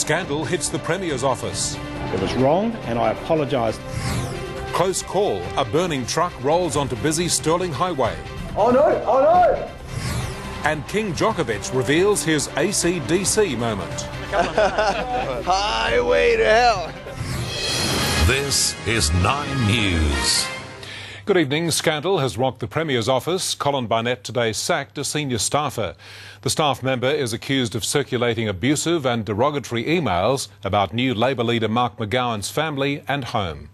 Scandal hits the Premier's office. It was wrong and I apologised. Close call. A burning truck rolls onto busy Stirling Highway. Oh no! Oh no! And King Djokovic reveals his AC/DC moment. Highway to hell! This is 9 News. Good evening. Scandal has rocked the Premier's office. Colin Barnett today sacked a senior staffer. The staff member is accused of circulating abusive and derogatory emails about new Labour leader Mark McGowan's family and home.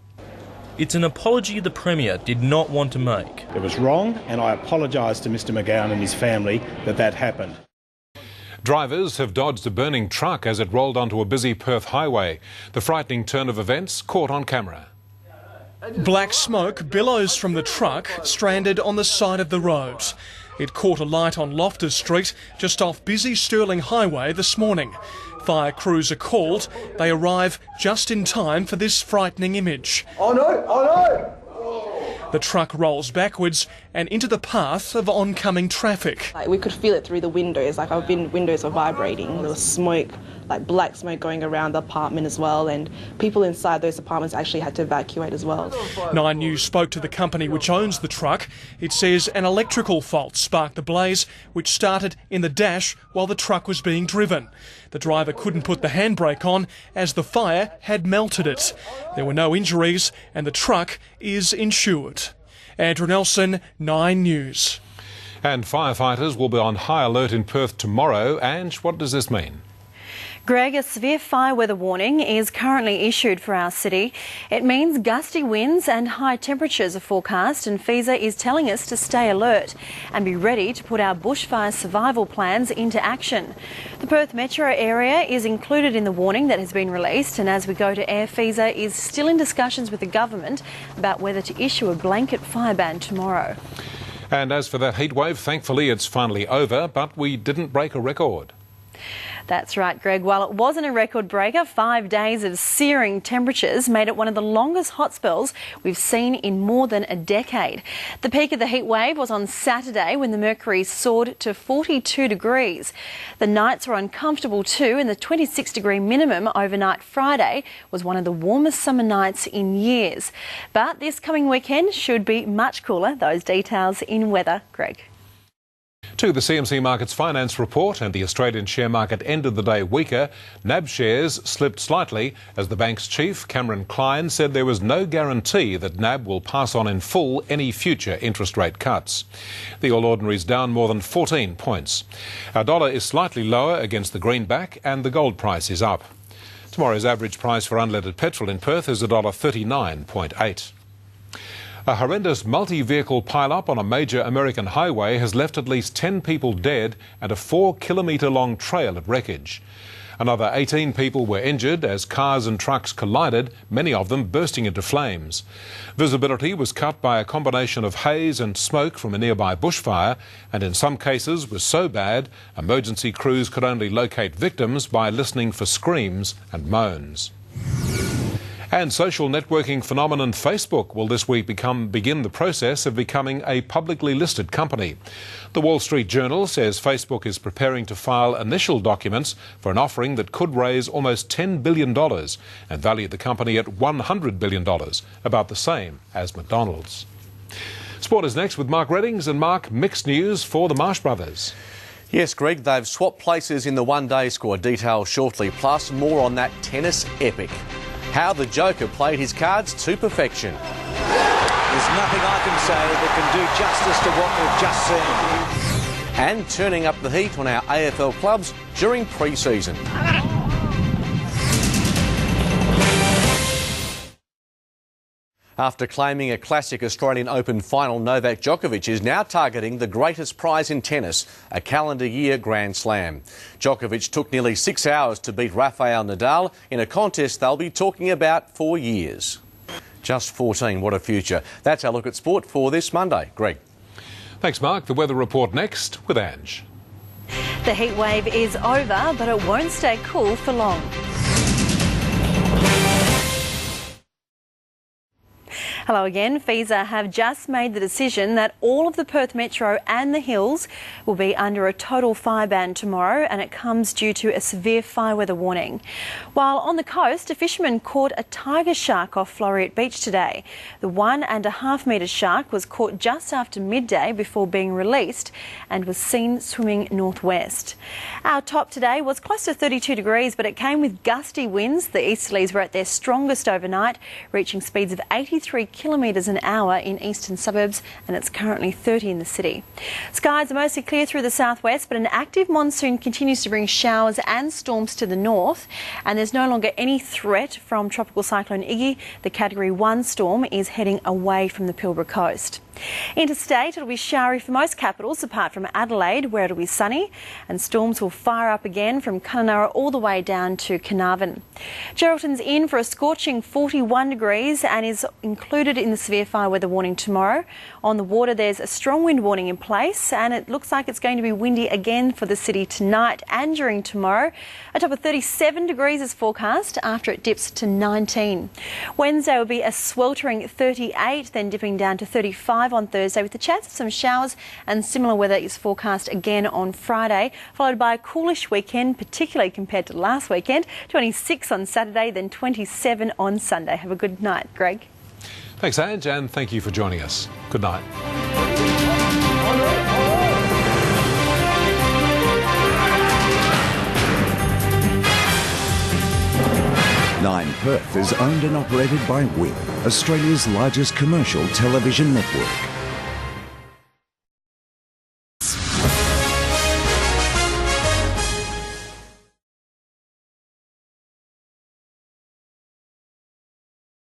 It's an apology the Premier did not want to make. It was wrong and I apologise to Mr McGowan and his family that happened. Drivers have dodged a burning truck as it rolled onto a busy Perth highway. The frightening turn of events caught on camera. Black smoke billows from the truck stranded on the side of the road. It caught alight on Loftus Street, just off busy Stirling Highway this morning. Fire crews are called. They arrive just in time for this frightening image. Oh no! Oh no! The truck rolls backwards and into the path of oncoming traffic. We could feel it through the windows, our windows were vibrating. There was smoke, black smoke going around the apartment as well, and people inside those apartments actually had to evacuate as well. 9 News spoke to the company which owns the truck. It says an electrical fault sparked the blaze, which started in the dash while the truck was being driven. The driver couldn't put the handbrake on as the fire had melted it. There were no injuries and the truck is insured. Andrew Nelson, 9 News. And firefighters will be on high alert in Perth tomorrow. Ange, what does this mean? Greg, a severe fire weather warning is currently issued for our city. It means gusty winds and high temperatures are forecast, and FESA is telling us to stay alert and be ready to put our bushfire survival plans into action. The Perth metro area is included in the warning that has been released, and as we go to air, FESA is still in discussions with the government about whether to issue a blanket fire ban tomorrow. And as for that heatwave, thankfully it's finally over, but we didn't break a record. That's right, Greg. While it wasn't a record breaker, 5 days of searing temperatures made it one of the longest hot spells we've seen in more than a decade. The peak of the heat wave was on Saturday when the mercury soared to 42 degrees. The nights were uncomfortable too, and the 26-degree minimum overnight Friday was one of the warmest summer nights in years. But this coming weekend should be much cooler. Those details in weather, Greg. To the CMC Markets Finance Report, and the Australian share market ended the day weaker. NAB shares slipped slightly as the bank's chief, Cameron Klein, said there was no guarantee that NAB will pass on in full any future interest rate cuts. The All Ordinary's down more than 14 points. Our dollar is slightly lower against the greenback and the gold price is up. Tomorrow's average price for unleaded petrol in Perth is $1.39.8. A horrendous multi-vehicle pile-up on a major American highway has left at least 10 people dead and a 4-kilometre-long trail of wreckage. Another 18 people were injured as cars and trucks collided, many of them bursting into flames. Visibility was cut by a combination of haze and smoke from a nearby bushfire, and in some cases was so bad, emergency crews could only locate victims by listening for screams and moans. And social networking phenomenon Facebook will this week begin the process of becoming a publicly listed company. The Wall Street Journal says Facebook is preparing to file initial documents for an offering that could raise almost $10 billion and value the company at $100 billion, about the same as McDonald's. Sport is next with Mark Reddings. And Mark, mixed news for the Marsh brothers. Yes, Greg, they've swapped places in the one-day squad. Details shortly, plus more on that tennis epic. How the Joker played his cards to perfection. There's nothing I can say that can do justice to what we've just seen. And turning up the heat on our AFL clubs during pre-season. After claiming a classic Australian Open final, Novak Djokovic is now targeting the greatest prize in tennis, a calendar year Grand Slam. Djokovic took nearly 6 hours to beat Rafael Nadal in a contest they'll be talking about for years. Just 14, what a future. That's our look at sport for this Monday. Greg. Thanks, Mark. The weather report next with Ange. The heat wave is over, but it won't stay cool for long. Hello again. FISA have just made the decision that all of the Perth Metro and the Hills will be under a total fire ban tomorrow, and it comes due to a severe fire weather warning. While on the coast, a fisherman caught a tiger shark off Floreat Beach today. The 1.5 metre shark was caught just after midday before being released and was seen swimming northwest. Our top today was close to 32 degrees, but it came with gusty winds. The easterlies were at their strongest overnight, reaching speeds of 83 kilometres an hour in eastern suburbs, and it's currently 30 in the city. Skies are mostly clear through the southwest, but an active monsoon continues to bring showers and storms to the north, and there's no longer any threat from Tropical Cyclone Iggy. The Category 1 storm is heading away from the Pilbara coast. Interstate, it'll be showery for most capitals apart from Adelaide, where it'll be sunny, and storms will fire up again from Kununurra all the way down to Carnarvon. Geraldton's in for a scorching 41 degrees and is included in the severe fire weather warning tomorrow. On the water, there's a strong wind warning in place, and it looks like it's going to be windy again for the city tonight and during tomorrow. A top of 37 degrees is forecast after it dips to 19. Wednesday will be a sweltering 38, then dipping down to 35 on Thursday, with the chance of some showers, and similar weather is forecast again on Friday, followed by a coolish weekend, particularly compared to last weekend. 26 on Saturday, then 27 on Sunday. Have a good night, Greg. Thanks, Ange, and thank you for joining us. Good night. Nine Perth is owned and operated by WIN, Australia's largest commercial television network.